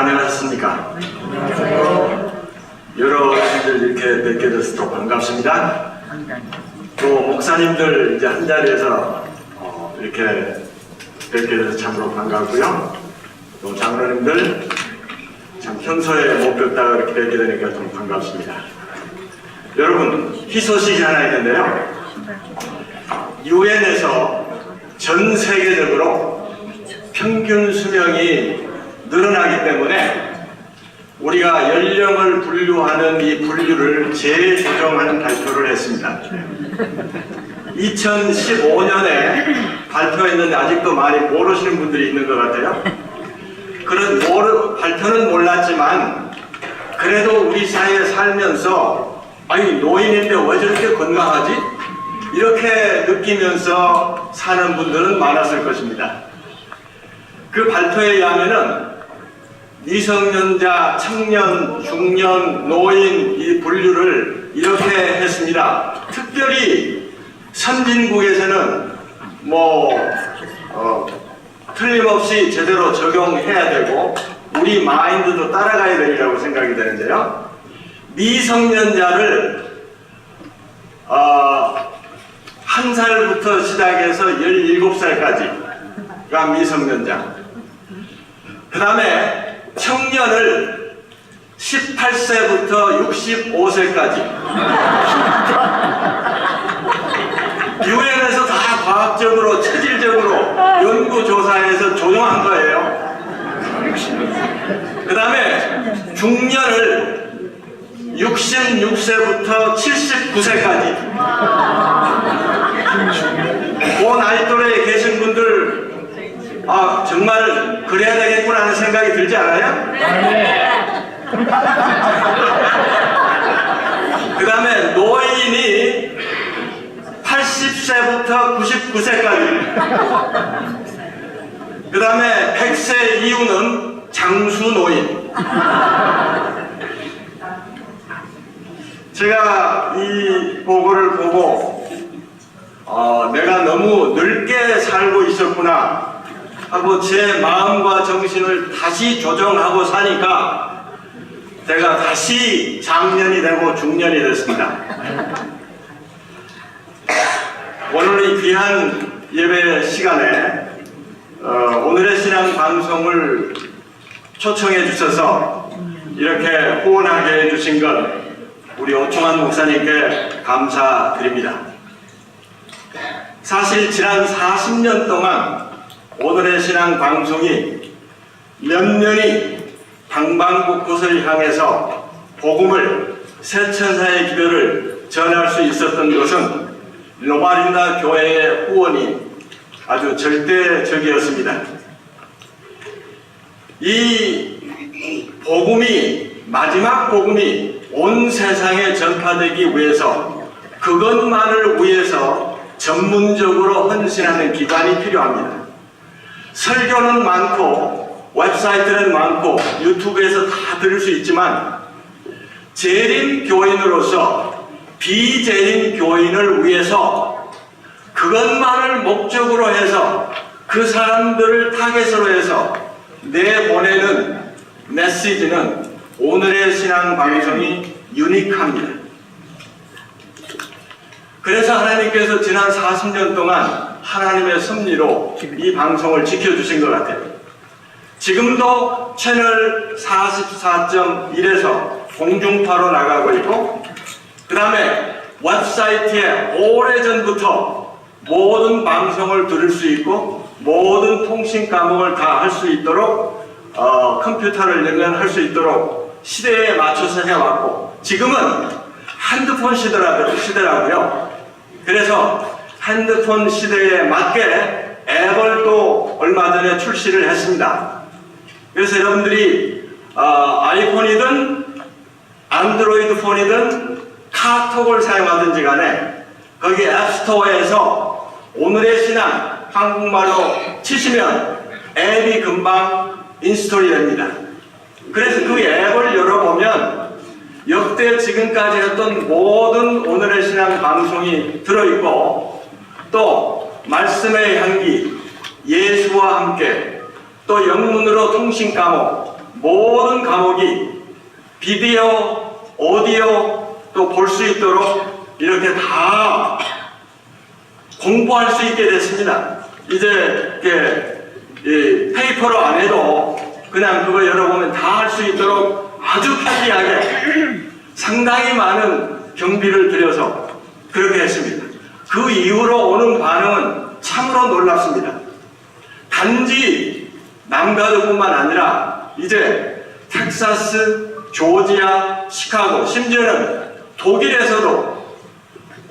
안녕하셨습니까? 여러 분들 이렇게 뵙게 돼서 또 반갑습니다. 또 목사님들 이제 한 자리에서 이렇게 뵙게 돼서 참으로 반갑고요. 또 장로님들 참 평소에 못 뵙다가 이렇게 뵙게 되니까 좀 반갑습니다. 여러분, 희소식이 하나 있는데요. 유엔에서 전 세계적으로 평균 수명이 늘어나기 때문에 우리가 연령을 분류하는 이 분류를 재조정하는 발표를 했습니다. 2015년에 발표했는데 아직도 많이 모르시는 분들이 있는 것 같아요. 그런 발표는 몰랐지만 그래도 우리 사회에 살면서 아니 노인인데 왜 저렇게 건강하지? 이렇게 느끼면서 사는 분들은 많았을 것입니다. 그 발표에 의하면은 미성년자, 청년, 중년, 노인 이 분류를 이렇게 했습니다. 특별히 선진국에서는 틀림없이 제대로 적용해야 되고 우리 마인드도 따라가야 되리라고 생각이 되는데요. 미성년자를 1살부터 시작해서 17살까지가 미성년자. 그 다음에 청년을 18세부터 65세까지. 유엔에서 다 과학적으로, 체질적으로 연구조사해서 조정한 거예요. 그 다음에 중년을 66세부터 79세까지. 그 나이 또래에 계신 분들 정말 그래야 되겠구나 하는 생각이 들지 않아요? 네. 그 다음에 노인이 80세부터 99세까지. 그 다음에 100세 이후는 장수노인. 제가 이 보고를 보고 내가 너무 늙게 살고 있었구나 하고 제 마음과 정신을 다시 조정하고 사니까 제가 다시 장년이 되고 중년이 됐습니다. 오늘 이 귀한 예배 시간에 오늘의 신앙 방송을 초청해 주셔서 이렇게 후원하게 해주신 것 우리 오충환 목사님께 감사드립니다. 사실 지난 40년 동안 오늘의 신앙 방송이 몇 년이 방방곳곳을 향해서 복음을 새천사의 기별을 전할 수 있었던 것은 로마린다 교회의 후원이 아주 절대적이었습니다. 이 복음이 마지막 복음이 온 세상에 전파되기 위해서 그것만을 위해서 전문적으로 헌신하는 기관이 필요합니다. 설교는 많고 웹사이트는 많고 유튜브에서 다 들을 수 있지만 재림 교인으로서 비재림 교인을 위해서 그것만을 목적으로 해서 그 사람들을 타겟으로 해서 내보내는 메시지는 오늘의 신앙 방송이 유니크합니다. 그래서 하나님께서 지난 40년 동안 하나님의 섭리로 이 방송을 지켜주신 것 같아요. 지금도 채널 44.1에서 공중파로 나가고 있고 그 다음에 웹사이트에 오래전부터 모든 방송을 들을 수 있고 모든 통신 과목을 다 할 수 있도록 컴퓨터를 연결할 수 있도록 시대에 맞춰서 해왔고 지금은 핸드폰 시대라고요. 그래서 핸드폰 시대에 맞게 앱을 또 얼마 전에 출시를 했습니다. 그래서 여러분들이 아이폰이든 안드로이드 폰이든 카톡을 사용하든지 간에 거기 앱스토어에서 오늘의 신앙 한국말로 치시면 앱이 금방 인스톨이 됩니다. 그래서 그 앱을 열어보면 역대 지금까지 했던 모든 오늘의 신앙 방송이 들어있고 또 말씀의 향기, 예수와 함께 또 영문으로 통신 과목 모든 과목이 비디오, 오디오 또 볼 수 있도록 이렇게 다 공부할 수 있게 됐습니다. 이제 이렇게 페이퍼로 안 해도 그냥 그거 열어보면 다 할 수 있도록 아주 편리하게 상당히 많은 경비를 들여서 그렇게 했습니다. 그 이후로 오는 반응은 참으로 놀랍습니다. 단지 남가주뿐만 아니라 이제 텍사스, 조지아, 시카고, 심지어는 독일에서도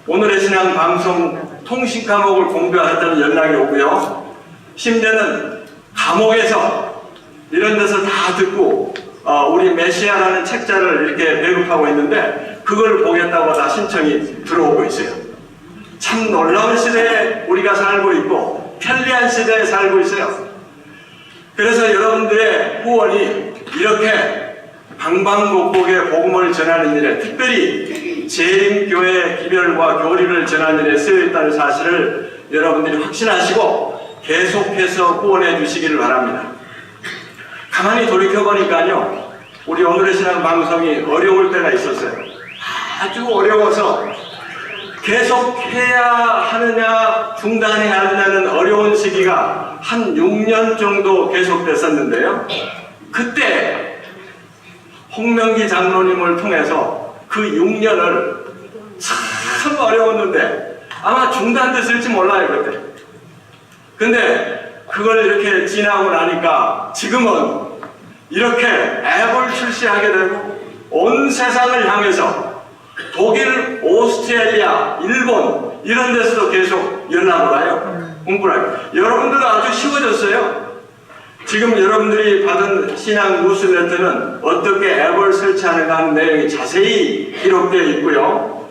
오늘의 신앙 방송 통신 과목을 공부하겠다는 연락이 오고요. 심지어는 감옥에서 이런 데서 다 듣고 우리 메시아라는 책자를 이렇게 배급하고 있는데 그걸 보겠다고 다 신청이 들어오고 있어요. 참 놀라운 시대에 우리가 살고 있고 편리한 시대에 살고 있어요. 그래서 여러분들의 후원이 이렇게 방방곡곡에 복음을 전하는 일에, 특별히 재림교회 기별과 교리를 전하는 일에 쓰여있다는 사실을 여러분들이 확신하시고 계속해서 후원해 주시기를 바랍니다. 가만히 돌이켜보니까요, 우리 오늘의 신앙 방송이 어려울 때가 있었어요. 아주 어려워서 계속 해야 하느냐 중단해야 하느냐는 어려운 시기가 한 6년 정도 계속됐었는데요. 그때 홍명기 장로님을 통해서 그 6년을 참 어려웠는데 아마 중단됐을지 몰라요 그때. 근데 그걸 이렇게 지나고 나니까 지금은 이렇게 앱을 출시하게 되고 온 세상을 향해서 독일, 오스트레일리아, 일본 이런 데서도 계속 연락을 와요. 공부를 하고. 여러분들도 아주 쉬워졌어요. 지금 여러분들이 받은 신앙 뉴스레터는 어떻게 앱을 설치하는가 하는 내용이 자세히 기록되어 있고요.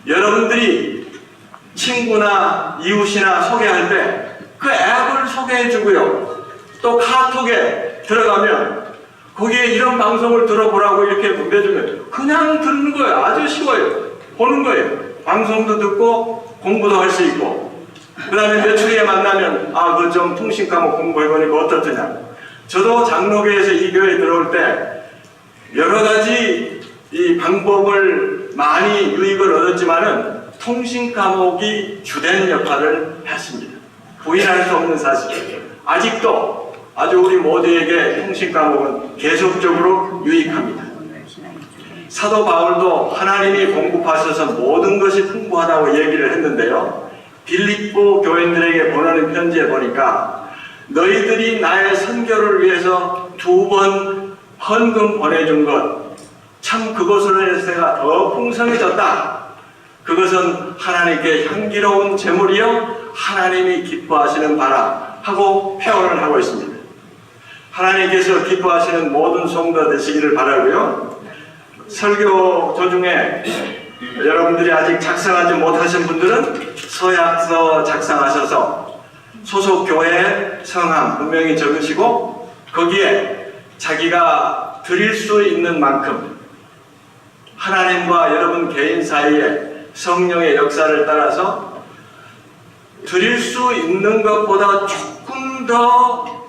여러분들이 친구나 이웃이나 소개할 때 그 앱을 소개해 주고요. 또 카톡에 들어가면 거기에 이런 방송을 들어보라고 이렇게 문대주면 그냥 듣는 거예요. 아주 쉬워요. 보는 거예요. 방송도 듣고 공부도 할 수 있고. 그 다음에 며칠 후에 만나면 그 좀 통신 과목 공부해보니까 어떻더냐. 저도 장로교에서 이 교회에 들어올 때 여러 가지 이 방법을 많이 유익을 얻었지만은 통신 과목이 주된 역할을 했습니다. 부인할 수 없는 사실이에요. 아직도 아주 우리 모두에게 통신 과목은 계속적으로 유익합니다. 사도 바울도 하나님이 공급하셔서 모든 것이 풍부하다고 얘기를 했는데요. 빌립보 교인들에게 보내는 편지에 보니까 너희들이 나의 선교를 위해서 2번 헌금 보내준 것 참 그것으로 인해서 내가 더 풍성해졌다. 그것은 하나님께 향기로운 제물이요 하나님이 기뻐하시는 바라 하고 표현을 하고 있습니다. 하나님께서 기뻐하시는 모든 성도 되시기를 바라고요. 설교 도중에 여러분들이 아직 작성하지 못하신 분들은 서약서 작성하셔서 소속 교회 성함 분명히 적으시고 거기에 자기가 드릴 수 있는 만큼 하나님과 여러분 개인 사이에 성령의 역사를 따라서 드릴 수 있는 것보다 조금 더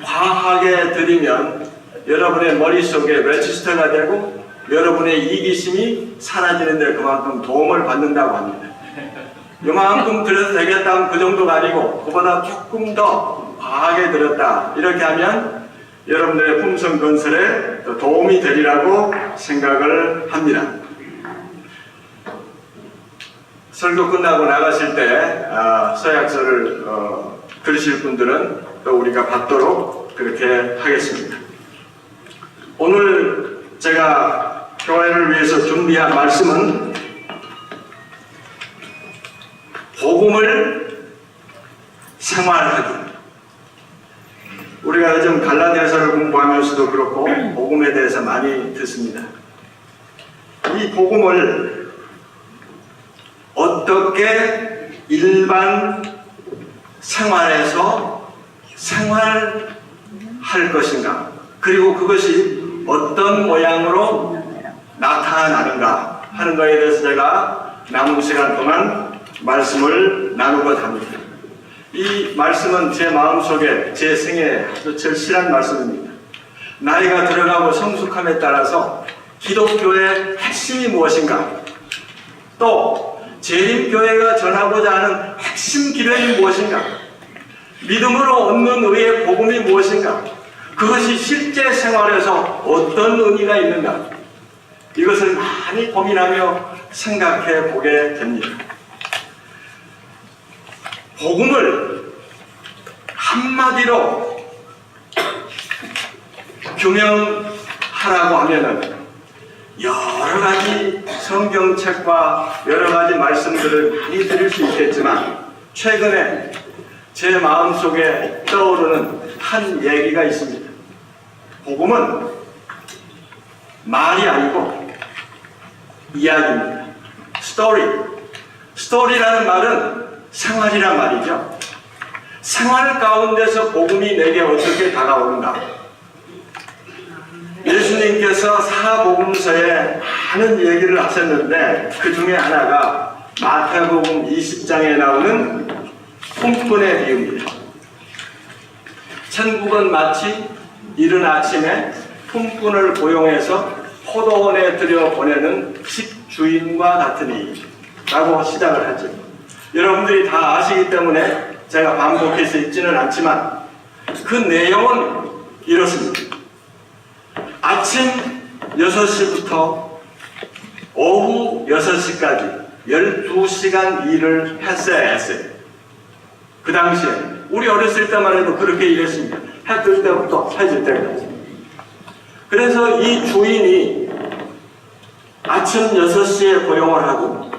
과하게 드리면 여러분의 머릿속에 레지스터가 되고 여러분의 이기심이 사라지는 데 그만큼 도움을 받는다고 합니다. 이만큼 드려도 되겠다 하면 그 정도가 아니고 그보다 조금 더 과하게 드렸다 이렇게 하면 여러분들의 품성 건설에 도움이 되리라고 생각을 합니다. 설교 끝나고 나가실 때 서약서를 들으실 분들은 또 우리가 받도록 그렇게 하겠습니다. 오늘 제가 교회를 위해서 준비한 말씀은 복음을 생활하기. 우리가 요즘 갈라디아서를 공부하면서도 그렇고 복음에 대해서 많이 듣습니다. 이 복음을 어떻게 일반 생활에서 생활할 것인가, 그리고 그것이 어떤 모양으로 나타나는가 하는 것에 대해서 제가 남은 시간 동안 말씀을 나누고자 합니다. 이 말씀은 제 마음속에 제 생에 아주 절실한 말씀입니다. 나이가 들어가고 성숙함에 따라서 기독교의 핵심이 무엇인가, 또 재림교회가 전하고자 하는 핵심 기도는 무엇인가, 믿음으로 얻는 의의 복음이 무엇인가, 그것이 실제 생활에서 어떤 의미가 있는가, 이것을 많이 고민하며 생각해 보게 됩니다. 복음을 한마디로 규명하라고 하면은 여러 가지 성경책과 여러 가지 말씀들을 많이 드릴 수 있겠지만, 최근에 제 마음속에 떠오르는 한 얘기가 있습니다. 복음은 말이 아니고 이야기입니다. 스토리라는 말은 생활이란 말이죠. 생활 가운데서 복음이 내게 어떻게 다가오는가. 예수님께서 사복음서에 많은 얘기를 하셨는데 그 중에 하나가 마태복음 20장에 나오는 품꾼의 비유입니다. 천국은 마치 이른 아침에 품꾼을 고용해서 포도원에 들여보내는 집주인과 같으니 라고 시작을 하죠. 여러분들이 다 아시기 때문에 제가 반복해서 읽지는 않지만 그 내용은 이렇습니다. 아침 6시부터 오후 6시까지 12시간 일을 했어야 했어요. 그 당시에 우리 어렸을 때만 해도 그렇게 일했습니다. 해 뜰 때부터 해 질 때까지. 그래서 이 주인이 아침 6시에 고용을 하고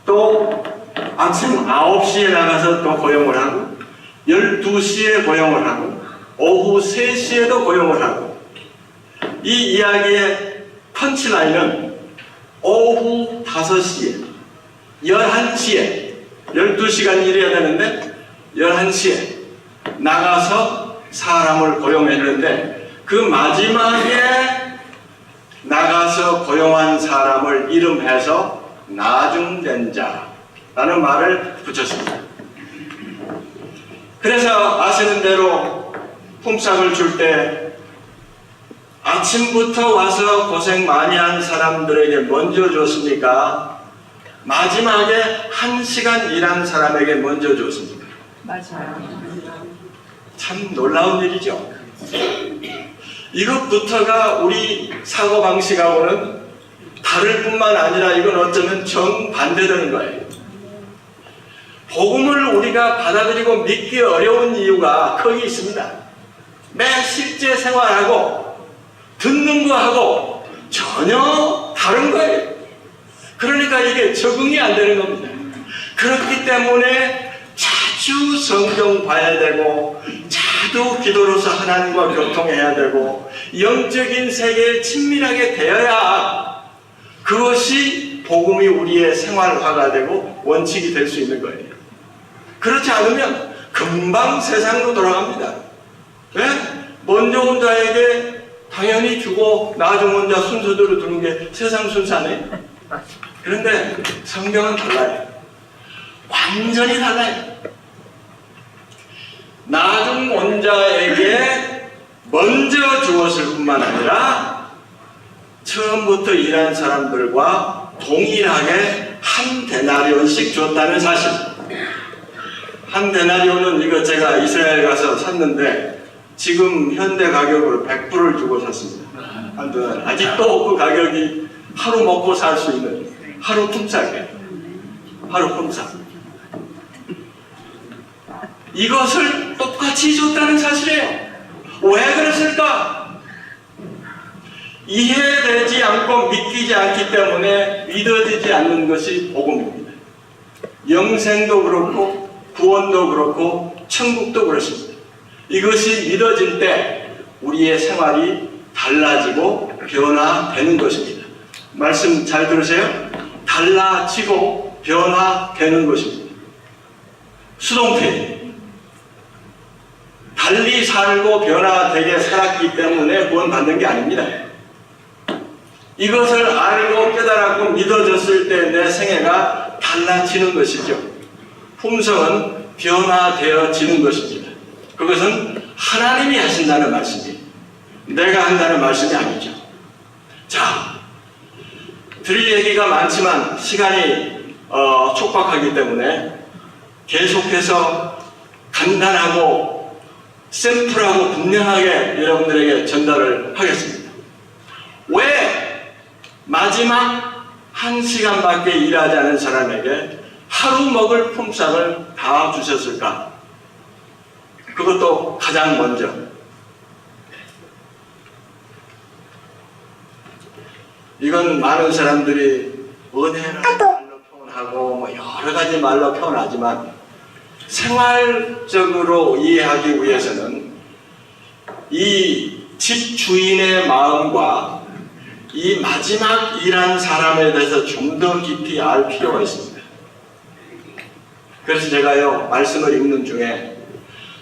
또 아침 9시에 나가서 또 고용을 하고 12시에 고용을 하고 오후 3시에도 고용을 하고, 이 이야기의 펀치라인은 오후 5시에 11시에 12시간 일해야 되는데 11시에 나가서 사람을 고용했는데 그 마지막에 나가서 고용한 사람을 이름해서 나중된 자라는 말을 붙였습니다. 그래서 아시는 대로 품삯을 줄 때 아침부터 와서 고생 많이 한 사람들에게 먼저 줬습니까? 마지막에 1시간 일한 사람에게 먼저 줬습니까? 맞아요. 참 놀라운 일이죠. 이것부터가 우리 사고방식하고는 다를 뿐만 아니라 이건 어쩌면 정반대되는 거예요. 복음을 우리가 받아들이고 믿기 어려운 이유가 거기 있습니다. 매 실제 생활하고 듣는 거하고 전혀 다른 거예요. 그러니까 이게 적응이 안 되는 겁니다. 그렇기 때문에 자주 성경 봐야 되고 자주 기도로서 하나님과 교통해야 되고 영적인 세계에 친밀하게 되어야 그것이 복음이 우리의 생활화가 되고 원칙이 될 수 있는 거예요. 그렇지 않으면 금방 세상으로 돌아갑니다. 왜? 먼저 온 자에게 당연히 주고 나중 온 자 순서대로 두는 게 세상 순서네. 그런데 성경은 달라요. 완전히 달라요. 나중 온 자에게 먼저 주었을 뿐만 아니라 처음부터 일한 사람들과 동일하게 한 데나리온씩 줬다는 사실. 한 데나리온은 이거 제가 이스라엘 가서 샀는데 지금 현대 가격으로 100불을 주고 샀습니다. 아직도 그 가격이 하루 먹고 살 수 있는 하루 품삯이에요. 하루 품삯. 이것을 똑같이 줬다는 사실이에요. 왜 그랬을까? 이해되지 않고 믿기지 않기 때문에 믿어지지 않는 것이 복음입니다. 영생도 그렇고 구원도 그렇고 천국도 그렇습니다. 이것이 믿어질 때 우리의 생활이 달라지고 변화되는 것입니다. 말씀 잘 들으세요. 달라지고 변화되는 것입니다. 수동태. 달리 살고 변화되게 살았기 때문에 구원받는 게 아닙니다. 이것을 알고 깨달았고 믿어졌을 때 내 생애가 달라지는 것이죠. 품성은 변화되어지는 것입니다. 그것은 하나님이 하신다는 말씀이에요. 내가 한다는 말씀이 아니죠. 자, 드릴 얘기가 많지만 시간이 촉박하기 때문에 계속해서 간단하고 샘플하고 분명하게 여러분들에게 전달을 하겠습니다. 왜 마지막 1시간밖에 일하지 않은 사람에게 하루 먹을 품삯을 다 주셨을까? 그것도 가장 먼저 이건 많은 사람들이 은혜라는 말로 표현하고 뭐 여러 가지 말로 표현하지만 생활적으로 이해하기 위해서는 이 집주인의 마음과 이 마지막 일한 사람에 대해서 좀 더 깊이 알 필요가 있습니다. 그래서 제가요 말씀을 읽는 중에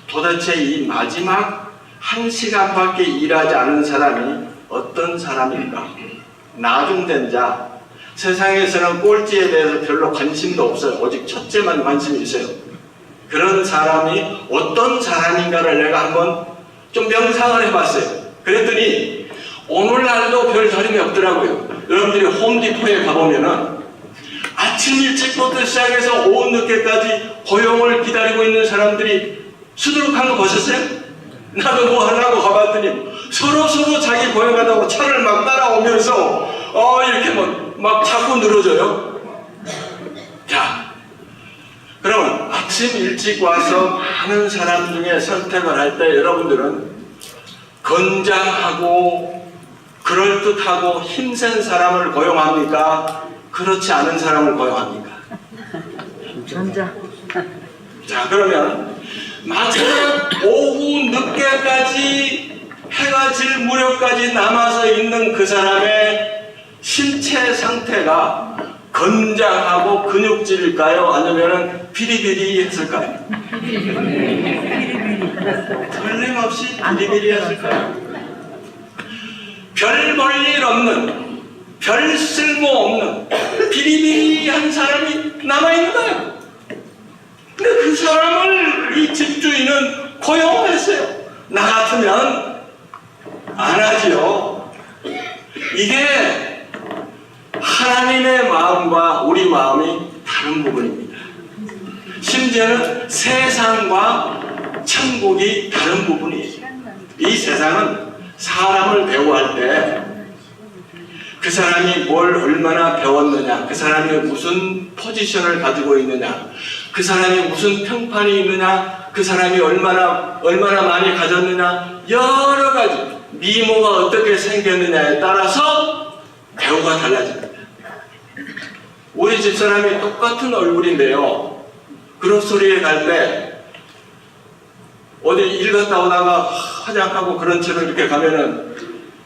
도대체 이 마지막 1시간밖에 일하지 않은 사람이 어떤 사람일까? 나중된 자, 세상에서는 꼴찌에 대해서 별로 관심도 없어요. 오직 첫째만 관심이 있어요. 그런 사람이 어떤 사람인가를 내가 한번 좀 명상을 해봤어요. 그랬더니 오늘날도 별 다름이 없더라고요. 여러분들이 홈디포에 가보면은 아침 일찍부터 시작해서 오후 늦게까지 고용을 기다리고 있는 사람들이 수두룩한 거 보셨어요? 나도 뭐 하려고 가봤더니 서로 자기 고용하다고 차를 막 따라오면서 이렇게 막 자꾸 늘어져요. 자, 그러면 아침 일찍 와서 많은 사람 중에 선택을 할 때 여러분들은 건장하고 그럴듯하고 힘센 사람을 고용합니까? 그렇지 않은 사람을 고용합니까? 전자. 자, 그러면 마지막 오후 늦게까지 해가 질 무렵까지 남아서 있는 그 사람의 신체 상태가 건장하고 근육질일까요? 아니면 비리비리했을까요? 틀림없이 비리비리했을까요? 별 볼 일 없는, 별 쓸모 없는 비리비리한 사람이 남아있는 거예요. 근데 그 사람을 이 집주인은 고용했어요. 나 같으면 안 하지요. 이게 하나님의 마음과 우리 마음이 다른 부분입니다. 심지어는 세상과 천국이 다른 부분이에요. 이 세상은 사람을 대우할 때 그 사람이 뭘 얼마나 배웠느냐, 그 사람이 무슨 포지션을 가지고 있느냐, 그 사람이 무슨 평판이 있느냐, 그 사람이 얼마나 많이 가졌느냐, 여러 가지 미모가 어떻게 생겼느냐에 따라서 대우가 달라집니다. 우리 집사람이 똑같은 얼굴인데요, 그로스토리에 갈 때 어디 일 갔다 오다가 화장하고 그런 채로 이렇게 가면은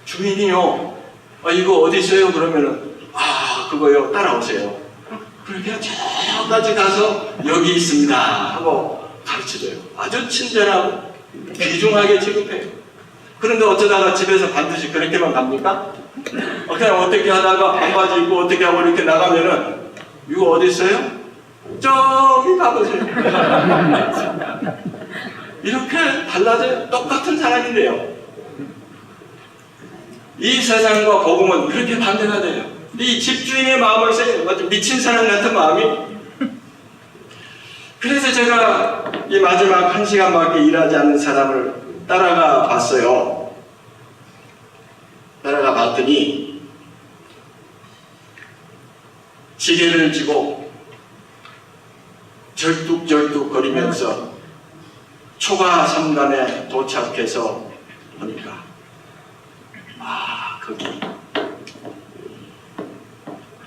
주인이요, 이거 어디 있어요? 그러면은 그거요, 따라오세요. 그렇게 저까지 가서 여기 있습니다 하고 가르쳐줘요. 아주 친절하고 귀중하게 취급해요. 그런데 어쩌다가 집에서 반드시 그렇게만 갑니까? 그냥 어떻게 하다가 반바지 입고 어떻게 하고 이렇게 나가면은 이거 어디 있어요? 저기 가보세요. 이렇게 달라져요. 똑같은 사람인데요. 이 세상과 복음은 그렇게 반대가 돼요. 이 집주인의 마음을 미친 사람 같은 마음이. 그래서 제가 이 마지막 1시간밖에 일하지 않는 사람을 따라가 봤어요. 따라가 봤더니 지게를 지고 절뚝절뚝 거리면서 초가 삼간에 도착해서 보니까 거기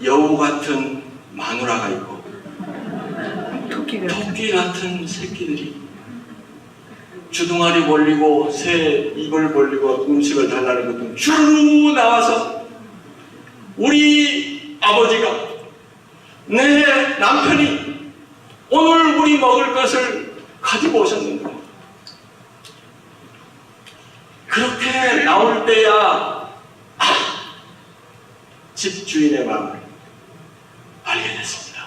여우 같은 마누라가 있고 토끼 같은 새끼들이 주둥아리 벌리고 새 입을 벌리고 음식을 달라는 것도 쭉 나와서 우리 아버지가 내 남편이 오늘 우리 먹을 것을 가지고 오셨는가. 그렇게 나올 때야 집주인의 마음을 알게 됐습니다.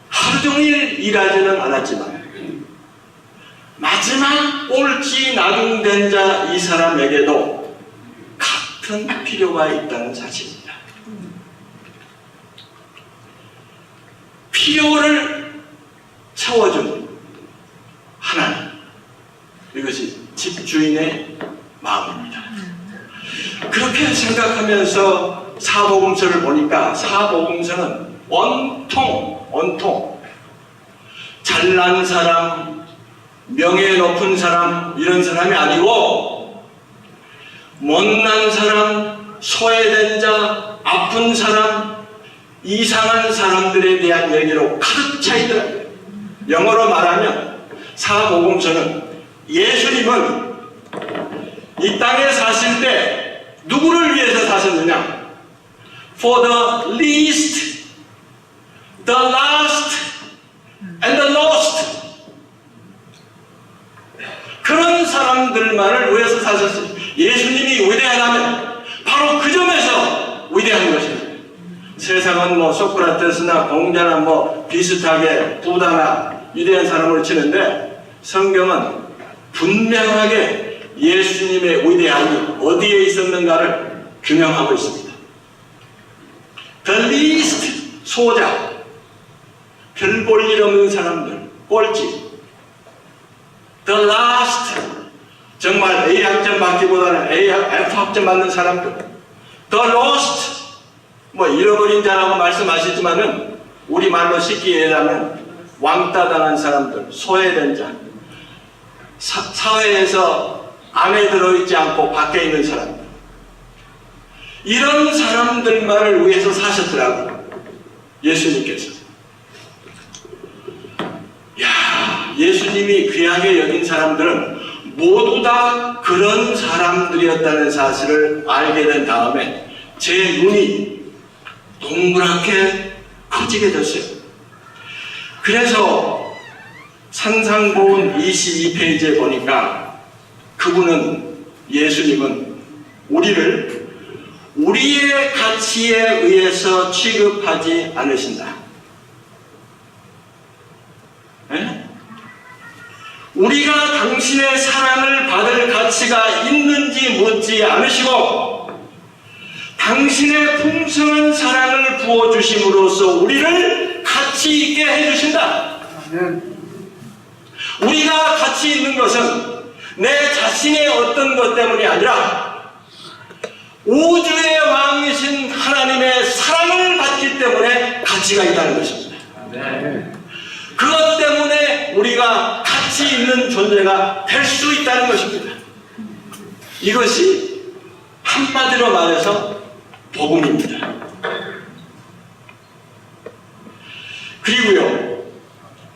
하루 종일 일하지는 않았지만 마지막 꼴찌 나중된 자 이 사람에게도 같은 필요가 있다는 사실입니다. 필요를 채워준 하나님, 이것이 집주인의 마음입니다. 그렇게 생각하면서 사복음서를 보니까 사복음서는 온통 잘난 사람, 명예 높은 사람 이런 사람이 아니고 못난 사람, 소외된 자, 아픈 사람, 이상한 사람들에 대한 얘기로 가득 차 있더라고요. 영어로 말하면 사복음서는 예수님은 이 땅에 사실 때 누구를 위해서 사셨느냐? For the least, the last, and the lost. 그런 사람들만을 위해서 사셨어요. 예수님이 위대하다면 바로 그 점에서 위대한 것입니다. 세상은 뭐 소크라테스나 공자나 뭐 비슷하게 부다나 위대한 사람을 치는데 성경은 분명하게 예수님의 위대함이 어디에 있었는가를 규명하고 있습니다. The least, 소자, 별 볼 일 없는 사람들, 꼴찌. The last, 정말 A 학점 받기보다는 F 학점 받는 사람들. The lost, 뭐 잃어버린 자라고 말씀하시지만은 우리말로 쉽게 얘기하면 왕따 당한 사람들, 소외된 자, 사회에서 안에 들어있지 않고 밖에 있는 사람들, 이런 사람들만을 위해서 사셨더라고요. 예수님께서. 야, 예수님이 귀하게 여긴 사람들은 모두 다 그런 사람들이었다는 사실을 알게 된 다음에 제 눈이 동그랗게 커지게 됐어요. 그래서 산상보훈 22페이지에 보니까 그분은, 예수님은 우리를 우리의 가치에 의해서 취급하지 않으신다. 네? 우리가 당신의 사랑을 받을 가치가 있는지 묻지 않으시고 당신의 풍성한 사랑을 부어주심으로써 우리를 가치 있게 해주신다. 우리가 가치 있는 것은 내 자신의 어떤 것 때문이 아니라 우주의 왕이신 하나님의 사랑을 받기 때문에 가치가 있다는 것입니다. 그것 때문에 우리가 가치 있는 존재가 될 수 있다는 것입니다. 이것이 한마디로 말해서 복음입니다. 그리고요,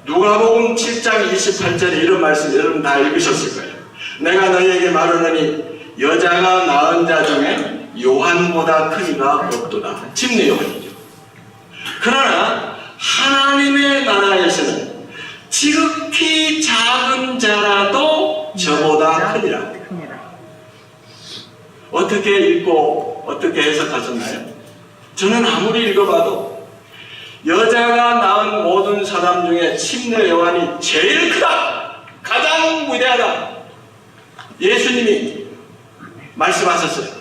누가복음 7장 28절에 이런 말씀 여러분 다 읽으셨을 거예요. 내가 너희에게 말하노니 여자가 낳은 자 중에 요한보다 큰 이가 없도다. 침례 요한이죠. 그러나 하나님의 나라에서는 지극히 작은 자라도 저보다 크니라. 어떻게 읽고 어떻게 해석하셨나요? 저는 아무리 읽어봐도 여자가 낳은 모든 사람 중에 침례 요한이 제일 크다, 가장 위대하다, 예수님이 말씀하셨어요.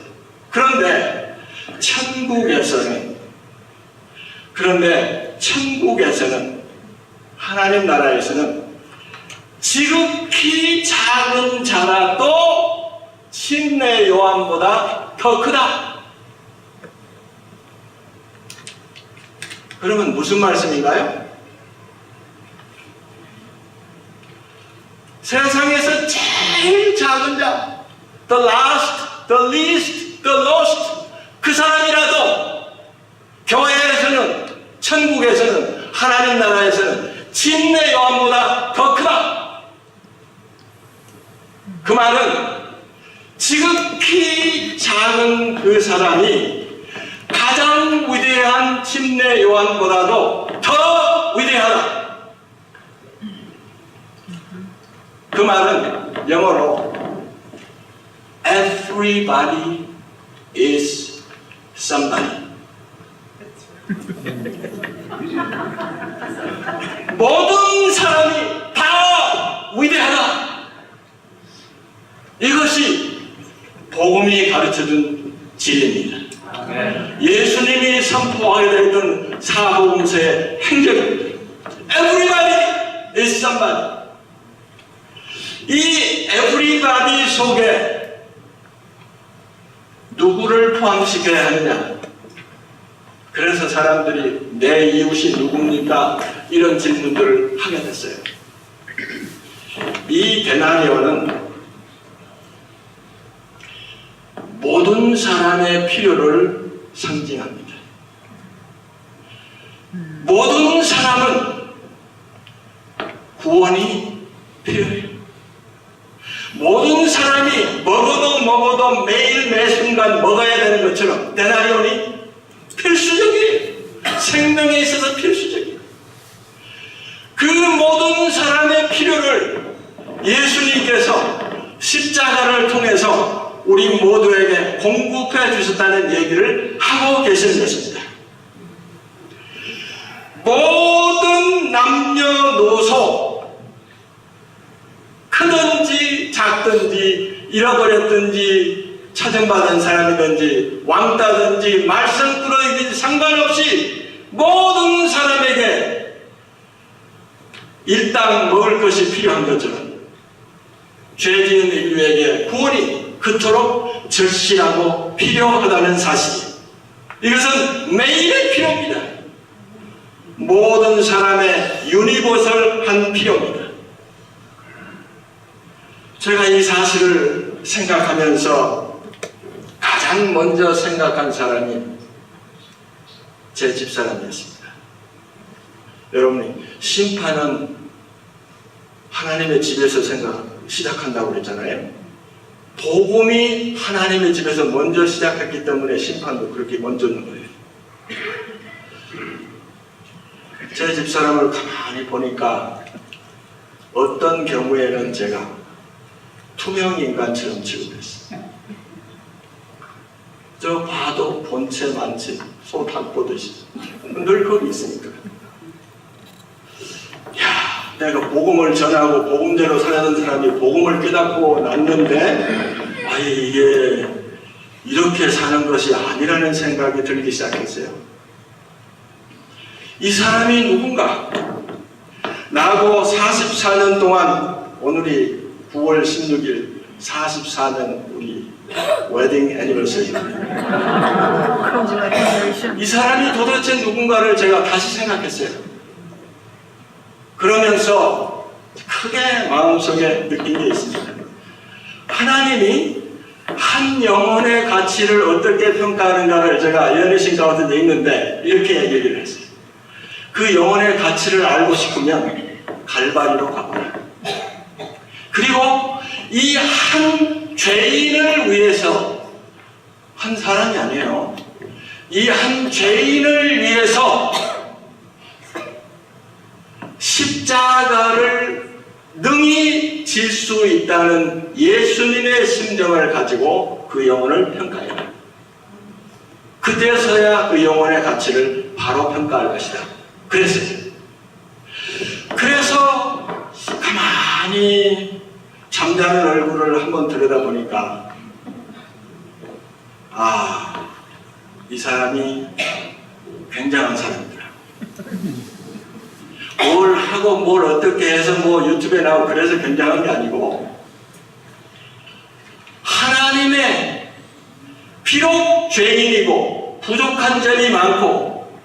그런데 천국에서는 하나님 나라에서는 지극히 작은 자라도 침례 요한보다 더 크다. 그러면 무슨 말씀인가요? 세상에서 제일 작은 자, the last, the least, the lost, 그 사람이라도 교회에서는, 천국에서는, 하나님 나라에서는 침례 요한보다 더 크다. 그 말은 지극히 작은 그 사람이 가장 위대한 침례 요한보다도 더 위대하다. 그 말은 영어로 Everybody is somebody. 모든 사람이 다 위대하다. somebody. 이 everybody 속에 누구를 포함시켜야 하느냐? 그래서 사람들이 내 이웃이 누굽니까? 이런 질문들을 하게 됐어요. 이 데나리온은 모든 사람의 필요를 상징합니다. 모든 사람은 구원이 필요해요. 모든 사람이 먹어도 매일 매 순간 먹어야 되는 것처럼 데나리온이 필수적이에요. 생명에 있어서 필수적이에요. 그 모든 사람의 필요를 예수님께서 십자가를 통해서 우리 모두에게 공급해 주셨다는 얘기를 하고 계시는 것입니다. 모든 남녀노소, 크든지 작든지 잃어버렸든지 찾아받은 사람이든지 왕따든지 말썽꾸러기든지 상관없이 모든 사람에게 일당 먹을 것이 필요한 것처럼 죄지은 인류에게 구원이 그토록 절실하고 필요하다는 사실, 이것은 매일의 필요입니다. 모든 사람의 유니버설한 필요입니다. 제가 이 사실을 생각하면서 가장 먼저 생각한 사람이 제 집사람이었습니다. 여러분, 심판은 하나님의 집에서 시작한다고 그랬잖아요. 복음이 하나님의 집에서 먼저 시작했기 때문에 심판도 그렇게 먼저는 거예요. 제 집사람을 가만히 보니까 어떤 경우에는 제가 투명 인간처럼 취급했어요. 저 봐도 본체 많지, 소탕 보듯이 늘 거기 있으니까. 야, 내가 복음을 전하고 복음대로 살아가는 사람이 복음을 깨닫고 났는데, 아예 이게 이렇게 사는 것이 아니라는 생각이 들기 시작했어요. 이 사람이 누군가? 나하고 44년 동안, 오늘이 9월 16일 44년 우리 웨딩 애니버서리입니다. 이 사람이 도대체 누군가를 제가 다시 생각했어요. 그러면서 크게 마음속에 느낀 게 있습니다. 하나님이 한 영혼의 가치를 어떻게 평가하는가를 제가 예언의 가운데 있는데 이렇게 얘기를 했어요. 그 영혼의 가치를 알고 싶으면 갈바리로 가보라. 그리고 이 한 죄인을 위해서, 한 사람이 아니에요. 이 한 죄인을 위해서 십자가를 능히 질 수 있다는 예수님의 심정을 가지고 그 영혼을 평가해요. 그때서야 그 영혼의 가치를 바로 평가할 것이다. 그래서 가만히 잠자는 얼굴을 한번 들여다보니까, 아, 이 사람이 굉장한 사람이더라. 뭘 하고 뭘 어떻게 해서 뭐 유튜브에 나오고 그래서 굉장한 게 아니고, 하나님의 비록 죄인이고 부족한 점이 많고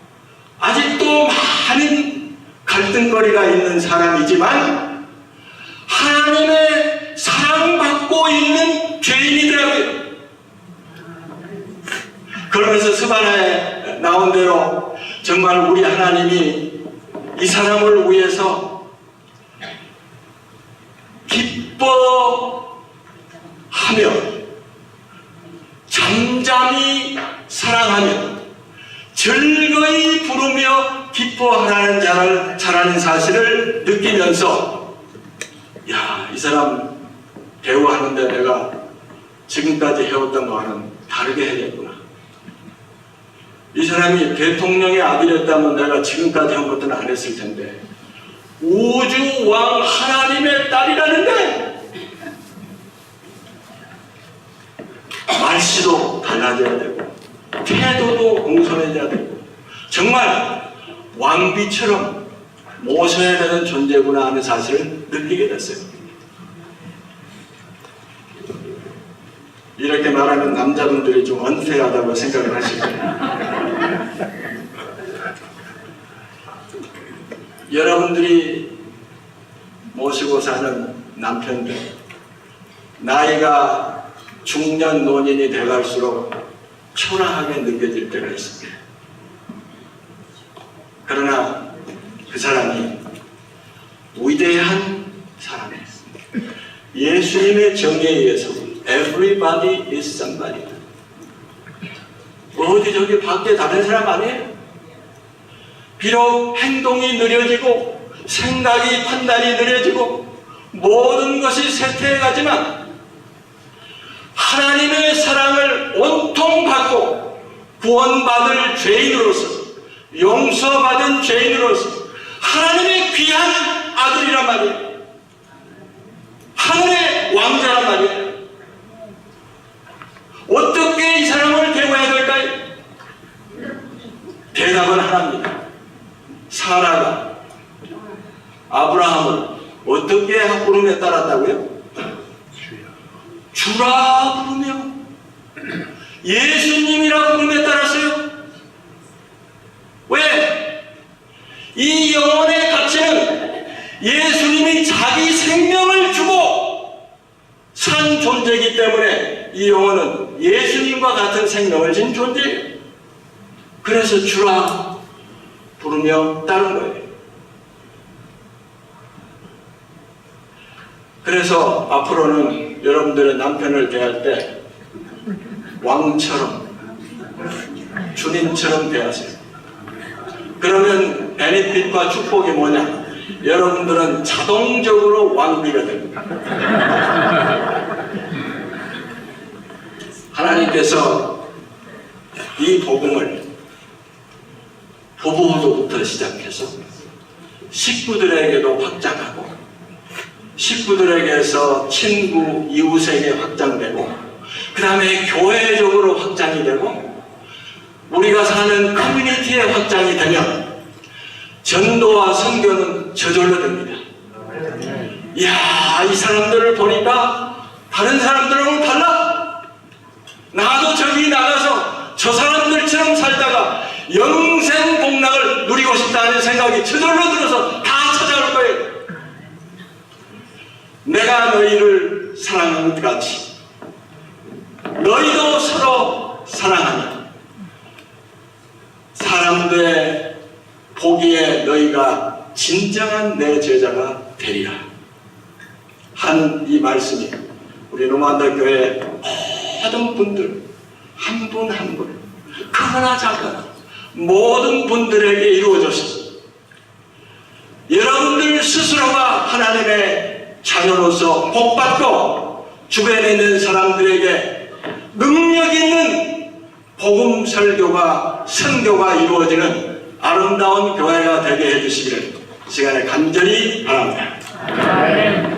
아직도 많은 갈등거리가 있는 사람이지만 하나님의 사랑받고 있는 죄인이더라고요. 그러면서 스바나에 나온 대로 정말 우리 하나님이 이 사람을 위해서 기뻐하며 잠잠히 사랑하며 즐거이 부르며 기뻐하라는 자라는 사실을 느끼면서, 야, 이 사람 대우하는데 내가 지금까지 해왔던 거와는 다르게 해야겠구나. 이 사람이 대통령의 아들이었다면 내가 지금까지 한 것들은 안 했을 텐데, 우주왕 하나님의 딸이라는데 말씨도 달라져야 되고 태도도 공손해져야 되고 정말 왕비처럼 모셔야 되는 존재구나 하는 사실을 느끼게 됐어요. 이렇게 말하면 남자분들이 좀 언페어하다고 생각을 하실 거예요. 여러분들이 모시고 사는 남편들, 나이가 중년 노인이 돼갈수록 초라하게 느껴질 때가 있습니다. 그러나 그 사람이 위대한 사람이었습니다. 예수님의 정의에 의해서 everybody is somebody. 어디 저기 밖에 다른 사람 아니에요. 비록 행동이 느려지고 생각이 판단이 느려지고 모든 것이 쇠퇴해가지만 하나님의 사랑을 온통 받고 구원받을 죄인으로서 용서받은 죄인으로서 하나님의 귀한 아들이란 말이에요. 하늘의 왕자란 말이에요. 어떻게 이 사람을 대우해야 될까요? 대답은 하나입니다. 사라가 아브라함을 어떻게 부름에 따랐다고요? 주라 부르며 예수님이라 부름에 따랐어요. 왜? 이 영혼의 가치는 예수님이 자기 생명을 주고 산 존재이기 때문에 이 영혼은 예수님과 같은 생명을 진 존재예요. 그래서 주라 부르며 따른 거예요. 그래서 앞으로는 여러분들의 남편을 대할 때 왕처럼 주님처럼 대하세요. 그러면 베네핏과 축복이 뭐냐? 여러분들은 자동적으로 왕비가 됩니다. 하나님께서 이 복음을 부부로부터 시작해서 식구들에게도 확장하고 식구들에게서 친구, 이웃에게 확장되고 그 다음에 교회적으로 확장이 되고 우리가 사는 커뮤니티에 확장이 되면 전도와 선교는 저절로 됩니다. 이야, 이 사람들을 보니까 다른 사람들하고는 달라. 나도 저기 나가서 저 사람들처럼 살다가 영생 복락을 누리고 싶다는 생각이 저절로 들어서 다 찾아올 거예요. 내가 너희를 사랑하는 것 같이 너희도 서로 사랑하니 사람들의 보기에 너희가 진정한 내 제자가 되리라 한 이 말씀이 우리 노만다 교회 모든 분들 한 분 한 분 크거나 작거나 모든 분들에게 이루어져서 여러분들 스스로가 하나님의 자녀로서 복받고 주변에 있는 사람들에게 능력 있는 복음 설교가 선교가 이루어지는 아름다운 교회가 되게 해주시기를 시간에 간절히 바랍니다.